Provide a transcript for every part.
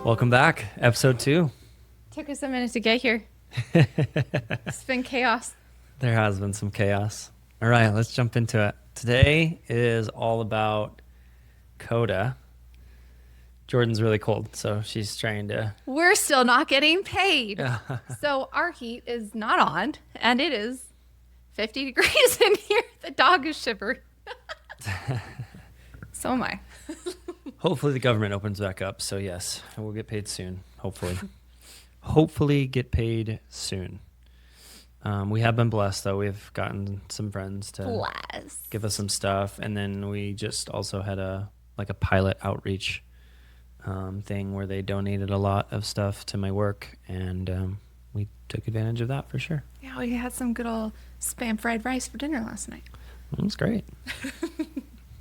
Welcome back, episode 2. Took us a minute to get here. It's been chaos. There has been some chaos. All right, let's jump into it. Today is all about Koda. Jordan's really cold, so she's trying to... We're still not getting paid. So our heat is not on, and it is 50 degrees in here. The dog is shivering. So am I. Hopefully the government opens back up, so yes, we'll get paid soon, hopefully. Hopefully get paid soon. We have been blessed, though. We've gotten some friends to give us some stuff, and then we just also had a pilot outreach thing where they donated a lot of stuff to my work, and we took advantage of that for sure. Yeah, we had some good old spam fried rice for dinner last night. It was great.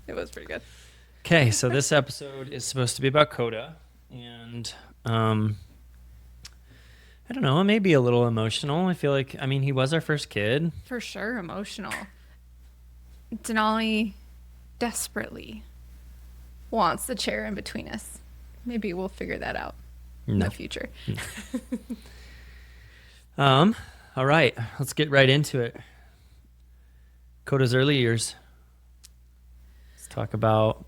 It was pretty good. Okay, so this episode is supposed to be about Koda, and I don't know, it may be a little emotional. I feel like, he was our first kid. For sure, emotional. Denali desperately wants the chair in between us. Maybe we'll figure that out in the future. No. All right, let's get right into it. Koda's early years. Let's talk about...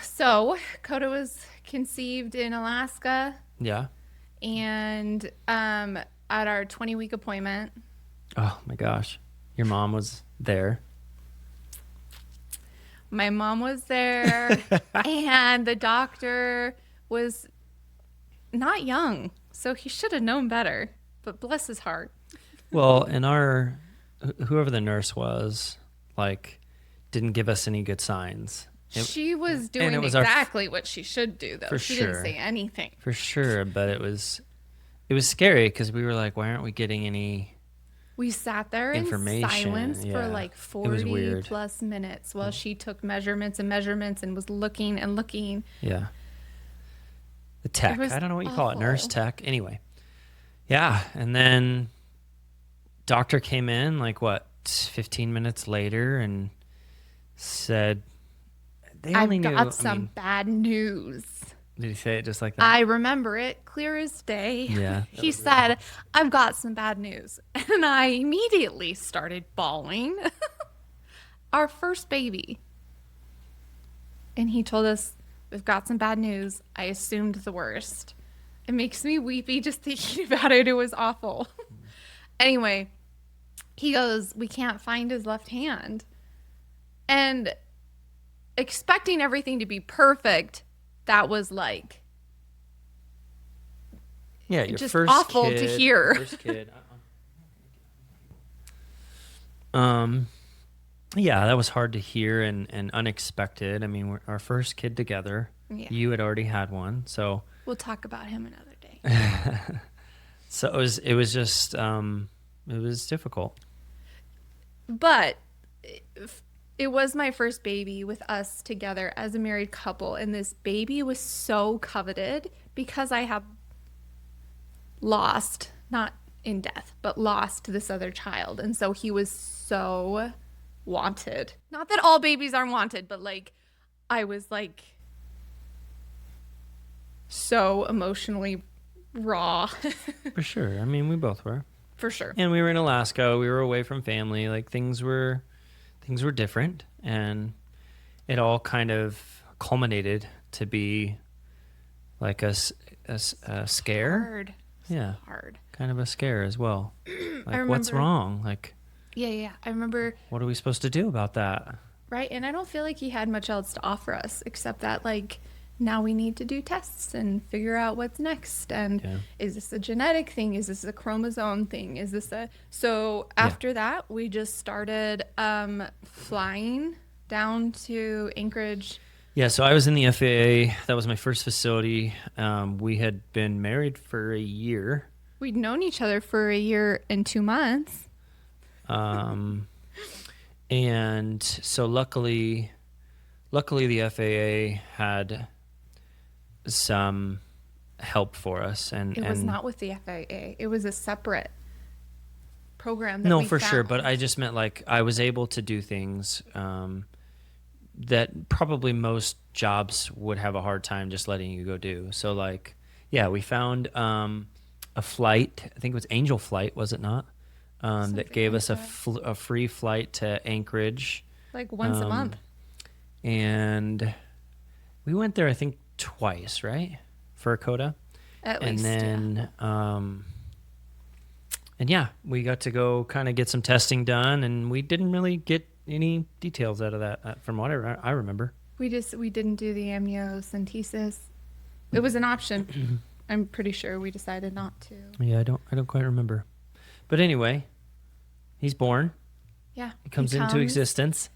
So, Koda was conceived in Alaska. Yeah. And at our 20-week appointment. Oh, my gosh. Your mom was there. My mom was there. And the doctor was not young. So he should have known better. But bless his heart. Well, and whoever the nurse was, didn't give us any good signs. She was doing exactly what she should do, though. She didn't say anything. For sure, but it was scary because we were like, why aren't we getting any We sat there in silence for 40 plus minutes while she took measurements and was looking and looking. Yeah. The tech. I don't know what you call it. Nurse tech. Anyway. Yeah. And then doctor came in 15 minutes later and said... I've got some bad news. Did he say it just like that? I remember it clear as day. Yeah. He said, I've got some bad news. And I immediately started bawling. Our first baby. And he told us, we've got some bad news. I assumed the worst. It makes me weepy just thinking about it. It was awful. Anyway, he goes, we can't find his left hand. And... expecting everything to be perfect, that was your just first awful kid, to hear. First kid. Yeah, that was hard to hear and unexpected. We're our first kid together. Yeah. You had already had one, so we'll talk about him another day. So it was just it was difficult. But it was my first baby with us together as a married couple, and this baby was so coveted because I have lost, not in death, but lost this other child. And so he was so wanted. Not that all babies are wanted, but I was so emotionally raw. For sure. We both were. For sure. And we were in Alaska. We were away from family. Things were different, and it all kind of culminated to be a scare. Hard. Yeah. Hard. Kind of a scare as well. What's wrong? Yeah. I remember. What are we supposed to do about that? Right. And I don't feel like he had much else to offer us except that now we need to do tests and figure out what's next. And is this a genetic thing? Is this a chromosome thing? Is this so after that, we just started flying down to Anchorage. Yeah. So I was in the FAA. That was my first facility. We had been married for a year. We'd known each other for a year and 2 months. And so luckily the FAA had some help for us, and it was not with the FAA. It was a separate program that no, we for found. sure. But I just meant I was able to do things that probably most jobs would have a hard time just letting you go do. So like, yeah, we found a flight. I think it was Angel Flight, was it not? That Something gave like us that. a free flight to Anchorage. Like once a month. And we went there, I think, twice, right? For Koda. At And least. then, and yeah, we got to go kind of get some testing done, and we didn't really get any details out of that from what I remember. We didn't do the amniocentesis. It was an option. I'm pretty sure we decided not to. Yeah, I don't quite remember. But anyway, he's born. Yeah. He comes into existence.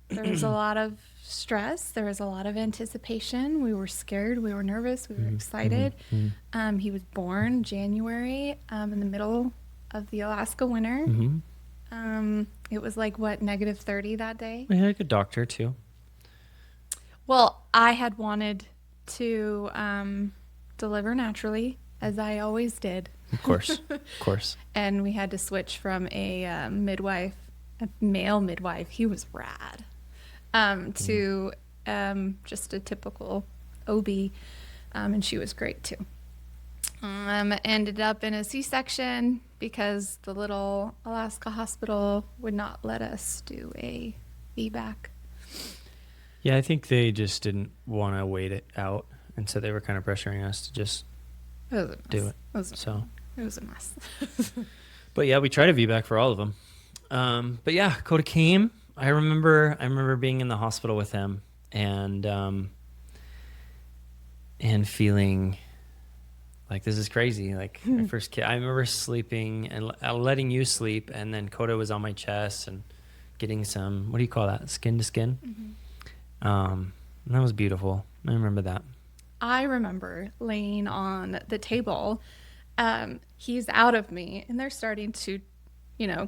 There was a lot of stress. There was a lot of anticipation. We were scared. We were nervous. We were excited. He was born January in the middle of the Alaska winter. It was like, what, -30 that day? We had a good doctor, too. Well, I had wanted to deliver naturally, as I always did. Of course. Of course. And we had to switch from a midwife, a male midwife. He was rad. To just a typical OB, and she was great too. Ended up in a C-section because the little Alaska hospital would not let us do a VBAC. Yeah, I think they just didn't want to wait it out, and so they were kind of pressuring us to just It was a mess. do it. It was a mess. But yeah, we tried a VBAC for all of them. But yeah, Koda came. I remember being in the hospital with him and feeling like this is crazy. Like my first kid, I remember sleeping and letting you sleep, and then Koda was on my chest and getting some, what do you call that? Skin to skin. And that was beautiful. I remember that. I remember laying on the table. He's out of me, and they're starting to,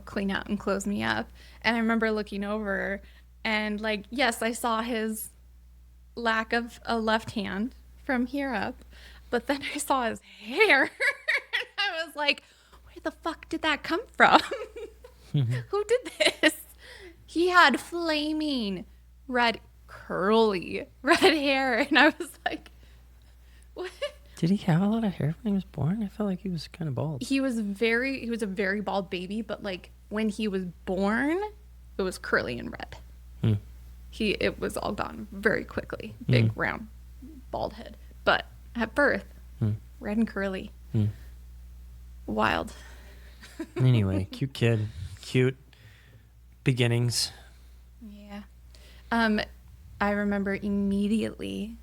clean out and close me up. And I remember looking over, and like, yes, I saw his lack of a left hand from here up, but then I saw his hair. And I was like, where the fuck did that come from? Who did this? He had flaming red, curly red hair, and I was like, what? Did he have a lot of hair when he was born? I felt like he was kind of bald. He was a very bald baby, but like when he was born, it was curly and red. It was all gone very quickly. Big, round, bald head. But at birth, red and curly. Wild. Anyway, cute kid. Cute beginnings. Yeah. I remember immediately,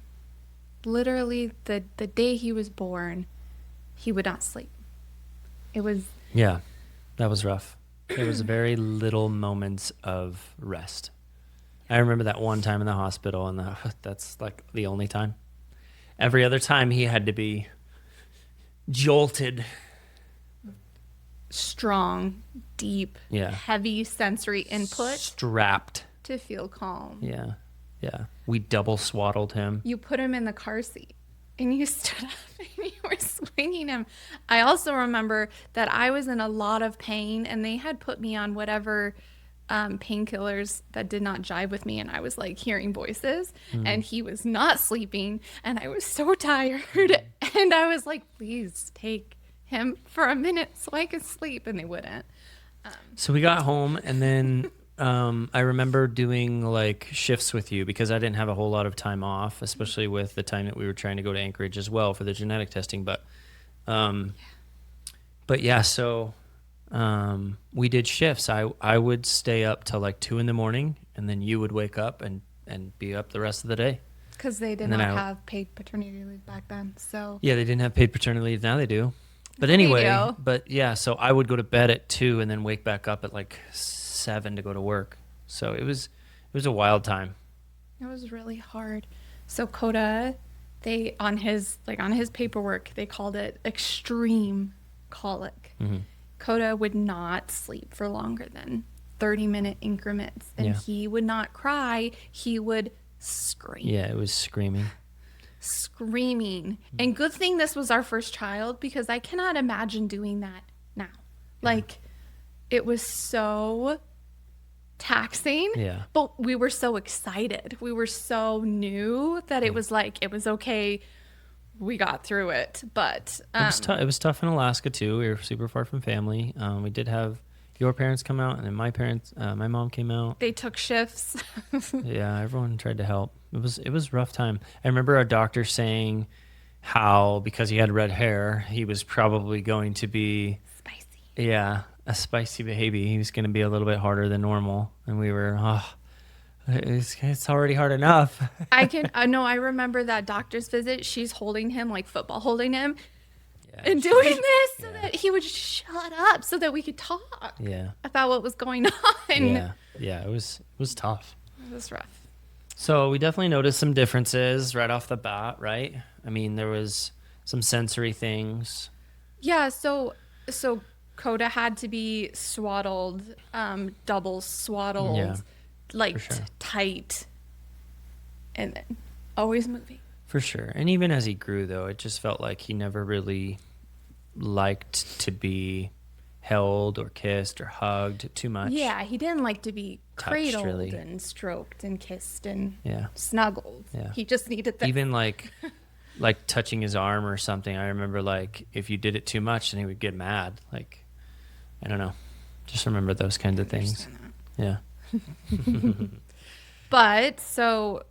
literally the day he was born, he would not sleep. It was... Yeah, that was rough. There was very little moments of rest. I remember that one time in the hospital, and that's like the only time. Every other time he had to be jolted. Strong, deep, Yeah. heavy sensory input Strapped. to feel calm. Yeah. Yeah. We double swaddled him. You put him in the car seat and you stood up and you were swinging him. I also remember that I was in a lot of pain, and they had put me on whatever painkillers that did not jive with me, and I was like hearing voices, and he was not sleeping, and I was so tired, and I was like, please take him for a minute so I can sleep, and they wouldn't. So we got home, and then I remember doing like shifts with you because I didn't have a whole lot of time off, especially with the time that we were trying to go to Anchorage as well for the genetic testing. But yeah, so we did shifts. I would stay up till like 2 a.m, and then you would wake up and be up the rest of the day. Because they did And then not I- have paid paternity leave back then. So Yeah, they didn't have paid paternity leave. Now they do. But They anyway, do. but yeah, so I would go to bed at 2 and then wake back up at like 7 to go to work. So it was a wild time. it was really hard. So Koda, they on his paperwork, they called it extreme colic. Koda would not sleep for longer than 30-minute increments, and Yeah. he would not cry. He would scream. Yeah, it was screaming. And good thing this was our first child, because I cannot imagine doing that now. Like, it was so taxing. Yeah. But we were so excited. We were so new that it was like, it was okay. We got through it. But It was tough in Alaska too. We were super far from family. We did have your parents come out, and then my mom came out. they took shifts. Yeah, everyone tried to help. It was a rough time. I remember our doctor saying how because he had red hair, he was probably going to be Spicy. a spicy baby. He was going to be a little bit harder than normal, and we were it's already hard enough. I remember that doctor's visit. She's holding him like football holding him Yeah, and doing this so that he would shut up so that we could talk about what was going on. Yeah, it was tough. It was rough. So we definitely noticed some differences right off the bat, right? I mean, there was some sensory things. Yeah, so Koda had to be swaddled, double swaddled, like sure. tight, and then always moving. For sure. And even as he grew, though, it just felt like he never really liked to be held or kissed or hugged too much. Yeah, he didn't like to be Touched, cradled really. and stroked and kissed and Yeah. snuggled. Yeah. He just needed that. Even like touching his arm or something. I remember like if you did it too much, then he would get mad. Like, I don't know. Just remember those kinds of things. Yeah. But so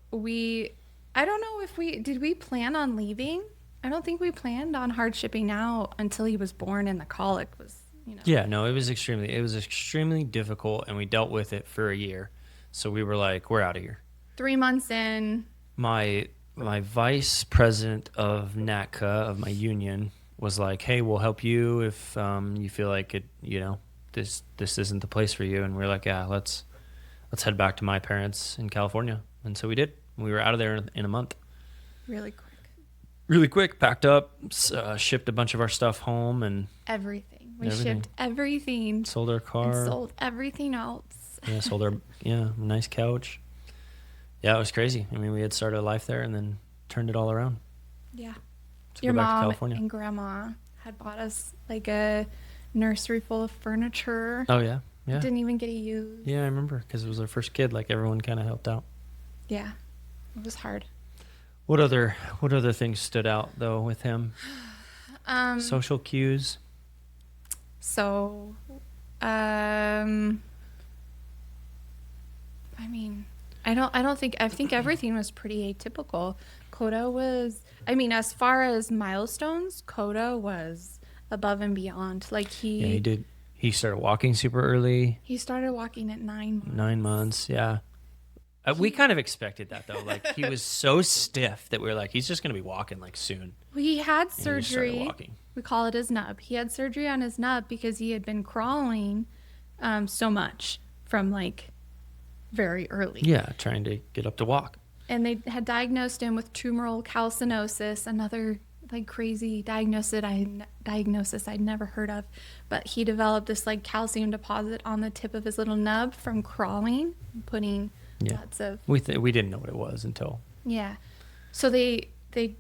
I don't know if did we plan on leaving? I don't think we planned on hard shipping out until he was born and the colic was, Yeah, no, it was extremely difficult, and we dealt with it for a year. So we were like, we're out of here. 3 months in. My vice president of NATCA, of my union, was like, hey, we'll help you if you feel like it, this isn't the place for you. And we were like, yeah, let's head back to my parents in California. And so we did. We were out of there in a month. Really quick, packed up, shipped a bunch of our stuff home, and everything. We shipped everything. Sold our car. And sold everything else. Yeah, sold our nice couch. Yeah, it was crazy. I mean, we had started a life there and then turned it all around. Yeah. To Your go back to mom California. and grandma had bought us like a nursery full of furniture. Oh, yeah. Yeah. Didn't even get to use. Yeah, I remember because it was our first kid. Like everyone kind of helped out. Yeah. It was hard. What other things stood out though with him? Social cues. So, I mean, I think everything was pretty atypical. Koda was, as far as milestones, Koda was above and beyond. Like he did. He started walking super early. He started walking at 9 months. 9 months, yeah. We kind of expected that though. Like he was so stiff that we were like, he's just going to be walking like soon. Well, he had And he just surgery. started walking. We call it his nub. He had surgery on his nub because he had been crawling so much from like very early. Yeah, trying to get up to walk. And they had diagnosed him with tumoral calcinosis, another like crazy diagnosis I'd never heard of. But he developed this like calcium deposit on the tip of his little nub from crawling, putting lots of. We didn't know what it was until. Yeah. So they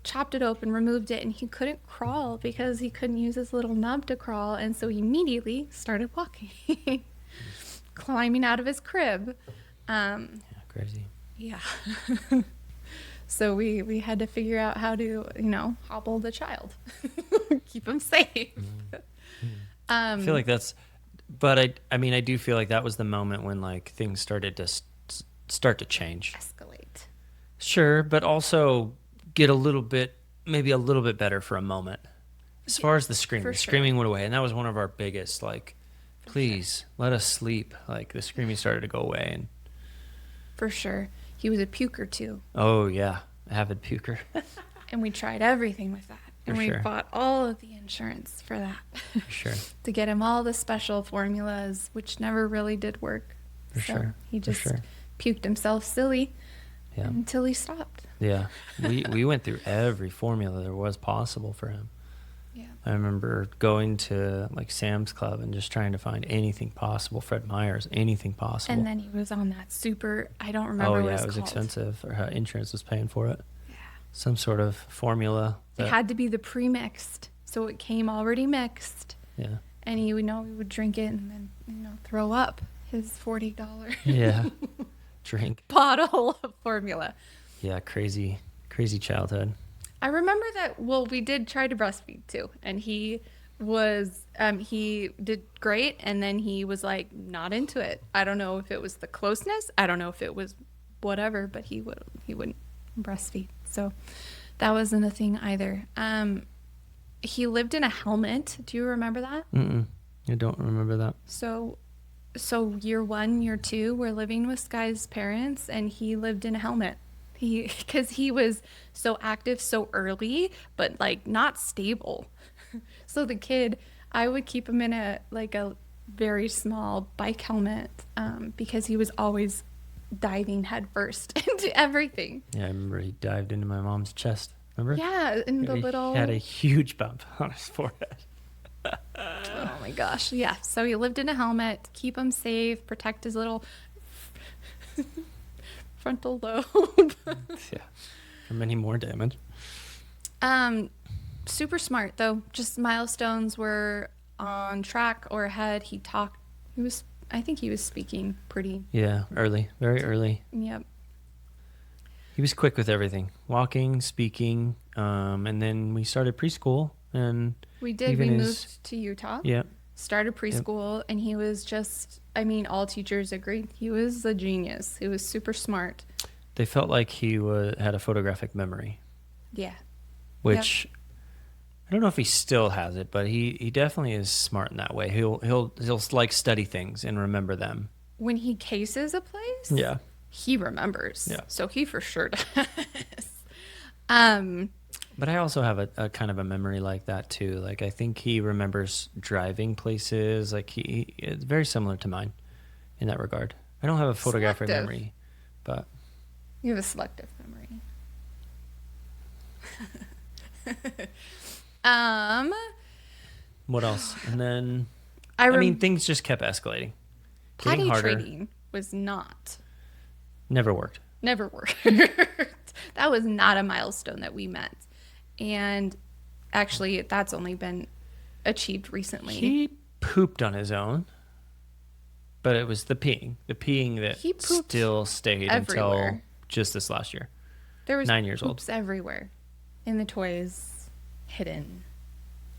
chopped it open, removed it, and he couldn't crawl because he couldn't use his little nub to crawl. And so he immediately started walking, climbing out of his crib. Crazy. Yeah. So we had to figure out how to, hobble the child, keep him safe. I feel like but I do feel like that was the moment when like things started to start to change. Escalate. Sure, but also get maybe a little bit better for a moment. As far as the screaming went away, and that was one of our biggest, like, please let us sleep. Like the screaming started to go away, and for sure, he was a puker too. Oh yeah, avid puker. And we tried everything with that, and we bought all of the insurance for that. Sure. To get him all the special formulas, which never really did work. He just puked himself silly until he stopped. Yeah, we went through every formula there was possible for him. Yeah. I remember going to like Sam's Club and just trying to find anything possible, Fred Meyer's, anything possible. And then he was on that I don't remember what it was called. expensive, or how insurance was paying for it. Yeah. Some sort of formula. It had to be the pre-mixed, so it came already mixed. Yeah. And we would drink it and then throw up. his $40 Yeah. Drink. bottle of formula. Yeah, crazy childhood. I remember that, well, we did try to breastfeed too, and he did great, and then he was like not into it. I don't know if it was the closeness, I don't know if it was whatever, but he wouldn't breastfeed. So that wasn't a thing either. He lived in a helmet. Do you remember that? I don't remember that. So year 1, year 2, we're living with Sky's parents, and he lived in a helmet. Because he was so active so early, but like not stable. So the kid, I would keep him in a very small bike helmet, because he was always diving headfirst into everything. Yeah, I remember he dived into my mom's chest. Remember? Yeah, in the little. He had a huge bump on his forehead. Oh my gosh, yeah. So he lived in a helmet, keep him safe, protect his little frontal lobe. Yeah, from any more damage. Super smart though. Just milestones were on track or ahead. I think he was speaking pretty. Yeah, very early. Yep. He was quick with everything, walking, speaking, and then we started preschool, and We did. We moved to Utah. Yeah. Started preschool, and he was just, all teachers agreed. He was a genius. He was super smart. They felt like he had a photographic memory. Yeah. Which, I don't know if he still has it, but he definitely is smart in that way. He'll like study things and remember them. When he cases a place, Yeah. he remembers. Yeah. So he for sure does. But I also have a kind of a memory like that too. Like I think he remembers driving places. Like it's very similar to mine in that regard. I don't have a photographic Selective. memory, but You have a selective memory. what else? And then I mean, things just kept escalating. Getting potty harder. training was Never worked. never worked. That was not a milestone that we met. And actually, that's only been achieved recently. He pooped on his own, but it was the peeing that He pooped still stayed until everywhere. just this last year. There was 9 years old. poops everywhere, in the toys, hidden,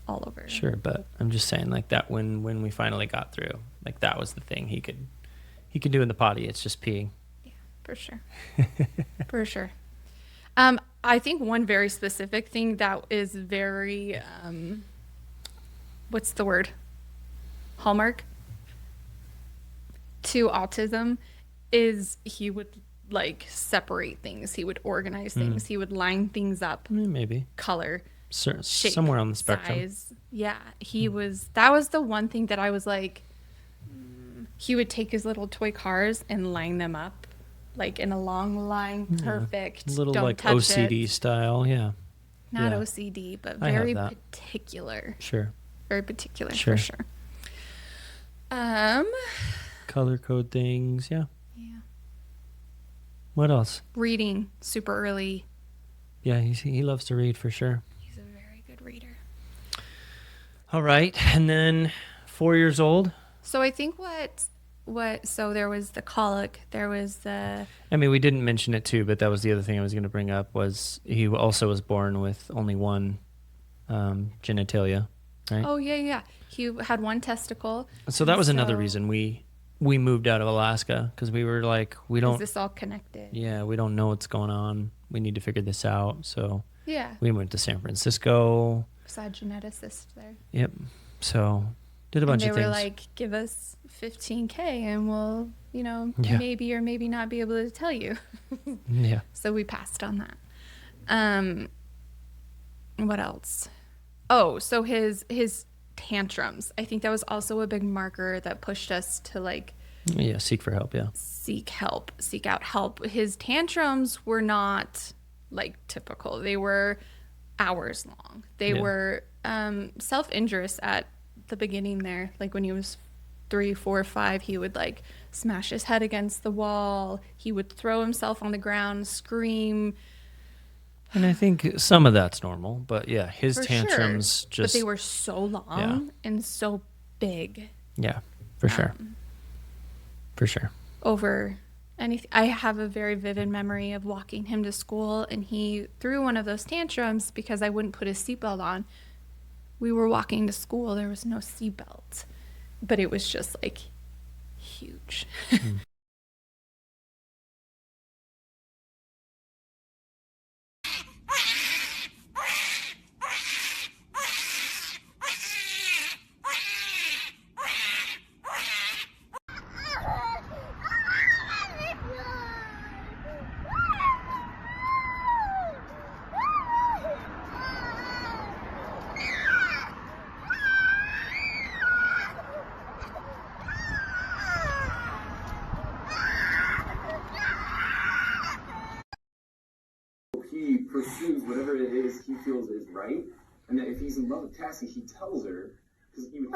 all over. Sure, but I'm just saying, like that when we finally got through, like that was the thing he could do in the potty. It's just peeing. Yeah, for sure. For sure. I think one very specific thing that is very, what's the word? Hallmark to autism is he would like separate things. He would organize things. He would line things up. Maybe Color, shape, somewhere on the spectrum. size. Yeah, that was the one thing that I was like, he would take his little toy cars and line them up like in a long line, perfect. Little Don't like touch OCD it. style, yeah. Not Yeah. OCD, but I have very that. particular. Sure. Very particular Sure. for sure. Color code things, yeah. Yeah. What else? Reading super early. Yeah, he loves to read for sure. He's a very good reader. All right, and then 4 years old. So I think so there was the colic, there was the I mean, we didn't mention it too, but that was the other thing I was going to bring up was he also was born with only one genitalia, right? Oh yeah. He had one testicle. So that was another so- reason we moved out of Alaska because we were like, we Is don't, this all connected? yeah, we don't know what's going on. We need to figure this out. So Yeah. we went to San Francisco. Saw a geneticist there. Yep. So did a And bunch they of were things. like, give us $15K and we'll, Yeah. maybe or maybe not be able to tell you. Yeah. So we passed on that. What else? Oh, so his tantrums. I think that was also a big marker that pushed us to like Yeah. Seek for help. Yeah. seek out help. His tantrums were not like typical. They were hours long. They Yeah. were self-injurious at the beginning there. Like when he was 3, 4, 5, he would like smash his head against the wall. He would throw himself on the ground, scream. And I think some of that's normal, but yeah, his For tantrums sure. just, But they were so long and so big. yeah, for sure. Um, For sure. over anything. I have a very vivid memory of walking him to school, and he threw one of those tantrums because I wouldn't put his seatbelt on. We were walking to school. There was no seatbelt, but it was just like huge. He pursues whatever it is he feels is right, and that if he's in love with Cassie, he tells her, because he would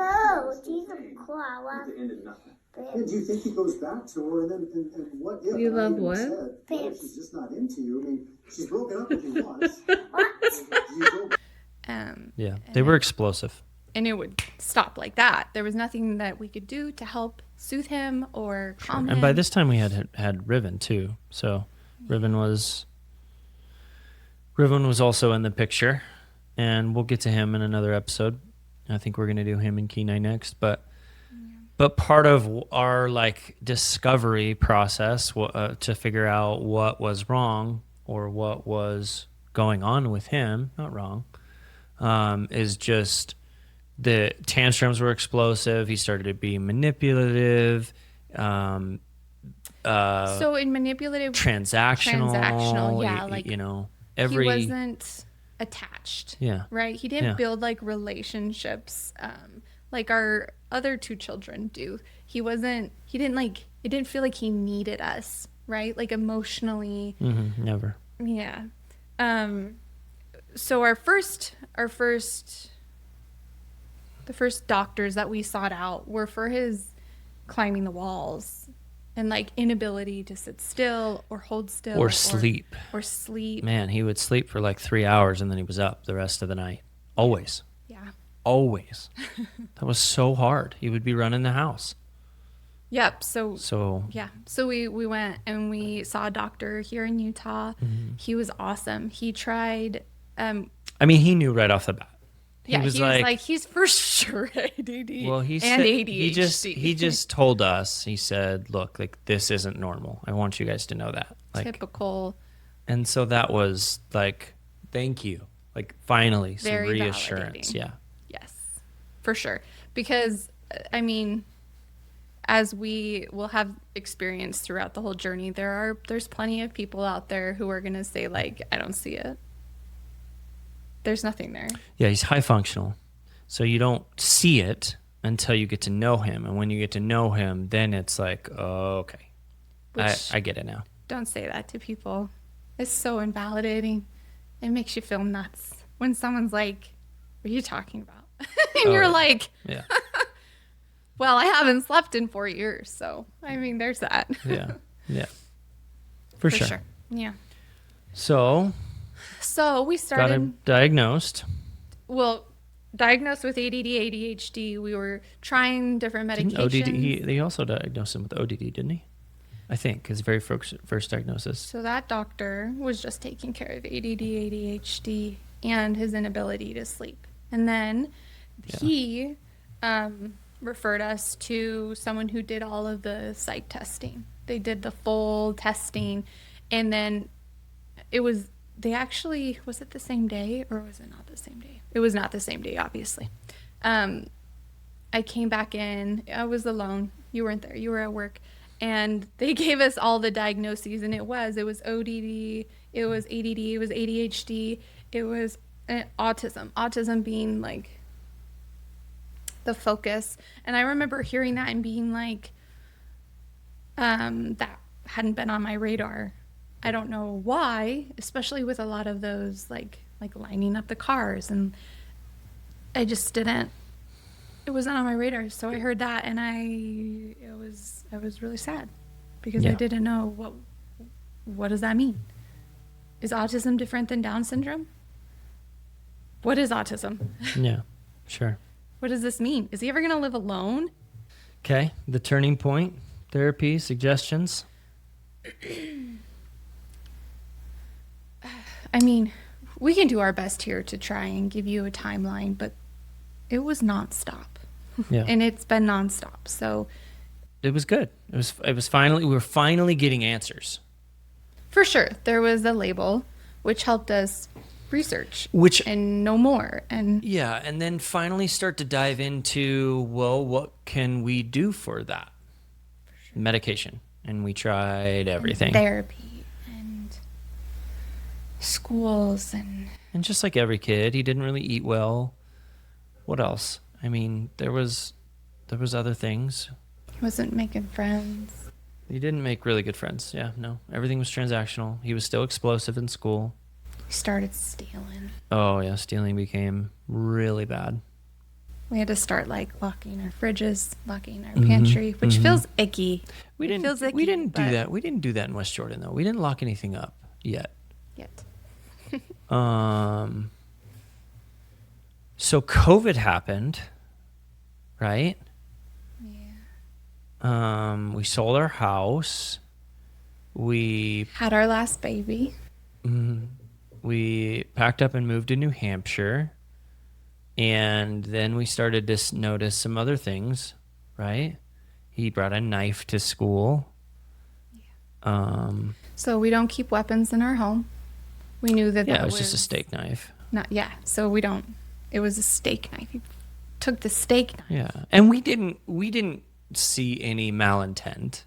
Jesus Christ. to end in nothing. Yeah, do you think he goes back to her, and then and what if? You love even what? said, what if she's just not into you? I mean, she's broken up with you once. What? Do you go back? Yeah. They were explosive. And it would stop like that. There was nothing that we could do to help soothe him or calm him. And by this time we had Riven too. So Riven was also in the picture, and we'll get to him in another episode. I think we're going to do him and Kenai next, but part of our like discovery process to figure out what was wrong or what was going on with him, not wrong, is just the tantrums were explosive. He started to be manipulative, so in manipulative, transactional, yeah, like he wasn't attached. Yeah. Right? He didn't Yeah. build like relationships like our other two children do. It didn't feel like he needed us, right? Like emotionally. never. Yeah. So the first doctors that we sought out were for his climbing the walls and like inability to sit still or hold still Or sleep. or sleep. Man, he would sleep for like 3 hours and then he was up the rest of the night. Always. Yeah. Always. That was so hard. He would be running the house. Yep. So Yeah. So we went and we saw a doctor here in Utah. He was awesome. He tried I mean, he knew right off the bat. he was like he's for sure ADD Well, he and said, ADHD. he just told us, he said, look, like this isn't normal. I want you guys to know that. Like, typical. and so that was like, thank you. Like finally some Very reassurance. validating. Yeah. Yes, for sure. Because, I mean, as we will have experienced throughout the whole journey, there's plenty of people out there who are going to say, like, I don't see it. There's nothing there. Yeah, he's high functional. So you don't see it until you get to know him. And when you get to know him, then it's like, oh, okay. I get it now. Don't say that to people. It's so invalidating. It makes you feel nuts when someone's like, what are you talking about? And you're yeah. like, Yeah. well, I haven't slept in 4 years. So, I mean, there's that. Yeah. Yeah. For sure. Yeah. So So we got started, him diagnosed. diagnosed with ADD, ADHD. We were trying different Didn't medications. ODD, he also diagnosed him with ODD, didn't he? I think his very first diagnosis. So that doctor was just taking care of ADD, ADHD, and his inability to sleep. And then he referred us to someone who did all of the psych testing. They did the full testing, and then was it the same day or was it not the same day? It was not the same day, obviously. I came back in. I was alone. You weren't there. You were at work. And they gave us all the diagnoses, and it was ODD, it was ADD, it was ADHD, it was autism. Autism being like the focus. And I remember hearing that and being like, that hadn't been on my radar. I don't know why, especially with a lot of those like lining up the cars, and I just didn't. It wasn't on my radar, so I heard that, and I was really sad because I didn't know what does that mean. Is autism different than Down syndrome? What is autism? Yeah, sure. What does this mean? Is he ever gonna live alone? Okay, the turning point therapy suggestions? I mean, we can do our best here to try and give you a timeline, but it was nonstop. Yeah. And it's been nonstop. So It was good. It was finally, we were finally getting answers. for sure, there was a label which helped us research Which and know more. And Yeah, and then finally start to dive into, well, what can we do for that? Medication. And we tried everything. therapy and schools and And just like every kid, he didn't really eat well. What else? I mean, there was other things. wasn't making friends. He didn't make really good friends. Yeah, no. Everything was transactional. He was still explosive in school. We started stealing. Oh, yeah, stealing became really bad. We had to start like locking our fridges, locking our pantry, which feels icky. We It didn't feels icky, we didn't do but- that. We didn't do that in West Jordan though. We didn't lock anything up yet. Yet. So COVID happened, right? Yeah. We sold our house. We Had our last baby. packed up and moved to New Hampshire. And then we started to notice some other things, right? He brought a knife to school. So we don't keep weapons in our home. We knew that Yeah, that it was just a steak knife. Not yeah. So we don't. It was a steak knife. He took the steak knife. Yeah. And we didn't see any malintent.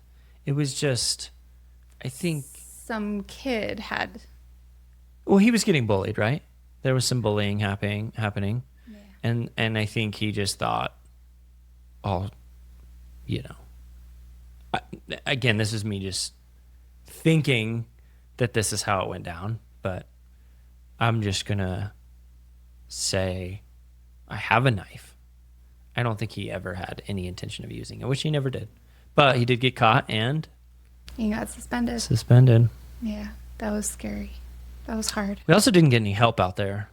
It was just, I think, Some kid had. well, he was getting bullied, right? There was some bullying happening. Yeah. And I think he just thought, oh, you know, again, this is me just thinking that this is how it went down, but I'm just going to say I have a knife. I don't think he ever had any intention of using it, which he never did. But he did get caught and He got suspended. suspended. Yeah, that was scary. That was hard. We also didn't get any help out there.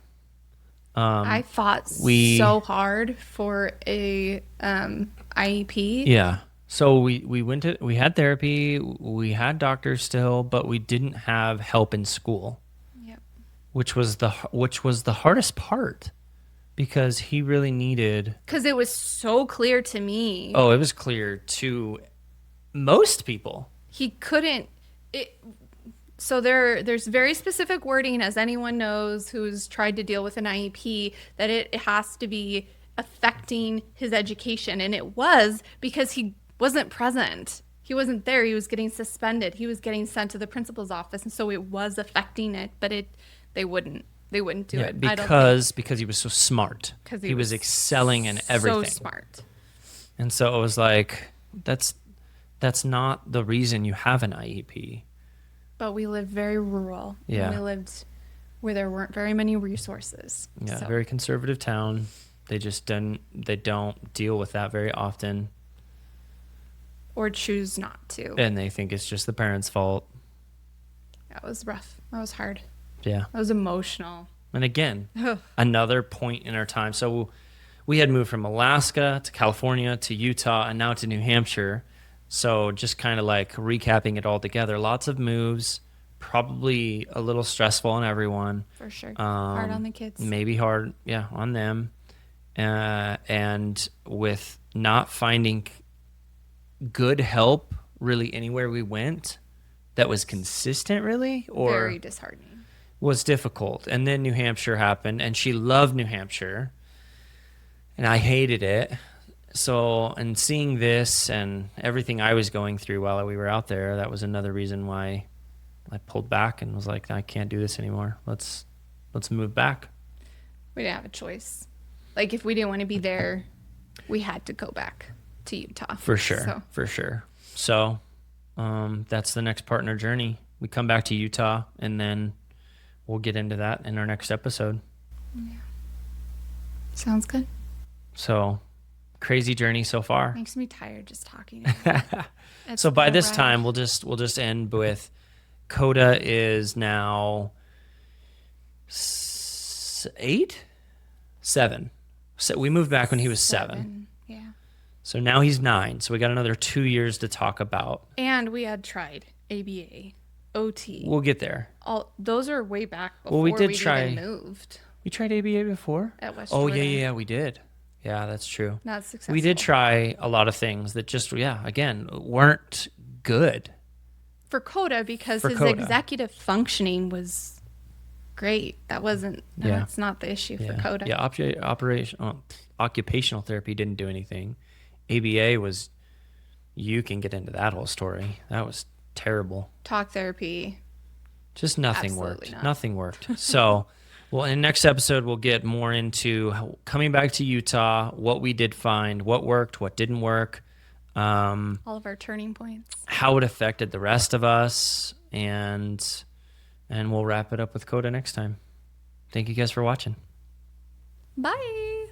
I fought so hard for a IEP. Yeah. So we had therapy, we had doctors still, but we didn't have help in school, Yep. which was the hardest part because he really needed. Because it was so clear to me. Oh, it was clear to most people. He couldn't. So there's very specific wording, as anyone knows who's tried to deal with an IEP, that it has to be affecting his education. And it was because he wasn't present. He wasn't there. He was getting suspended. He was getting sent to the principal's office. And so it was affecting it, but they wouldn't do Yeah, it. because he was so smart. 'Cause He he was was excelling in everything. So smart. And so it was like, that's not the reason you have an IEP. But we lived very rural. and Yeah. we lived where there weren't very many resources. Yeah, So- very conservative town. They just don't deal with that very often. Or choose not to. And they think it's just the parents' fault. That was rough. That was hard. Yeah. That was emotional. And again, another point in our time. So we had moved from Alaska to California to Utah and now to New Hampshire. So just kind of like recapping it all together, lots of moves, probably a little stressful on everyone. For sure. Hard on the kids. Maybe hard, yeah, on them. And with not finding good help really anywhere we went that was consistent really or Very disheartening. was difficult. And then New Hampshire happened and she loved New Hampshire and I hated it. So, and seeing this and everything I was going through while we were out there, that was another reason why I pulled back and was like, I can't do this anymore. Let's move back. We didn't have a choice. Like, if we didn't want to be there, we had to go back to Utah. For sure. So, For sure. So, that's the next part in our journey. We come back to Utah and then we'll get into that in our next episode. sounds good. So, crazy journey so far. Makes me tired just talking about it. It's So by been a this ride. time, we'll just end with Koda is now 7. So we moved back when he was 7. Yeah. So now he's 9. So we got another 2 years to talk about. And we had tried ABA, OT. We'll get there. All those are way back before we did we'd try- even moved We tried ABA before? at West Oh, Jordan. yeah, we did. Yeah, that's true. Not successful. We did try a lot of things that just, again, weren't good. For Koda, because For his Koda. executive functioning was great. That wasn't, that's not the issue for Koda. Yeah, occupational therapy didn't do anything. ABA was, you can get into that whole story. That was terrible. Talk therapy. Just nothing Absolutely worked. not. Nothing worked. So, well, in the next episode, we'll get more into coming back to Utah, what we did find, what worked, what didn't work, All of our turning points. how it affected the rest of us, and we'll wrap it up with Koda next time. Thank you guys for watching. Bye.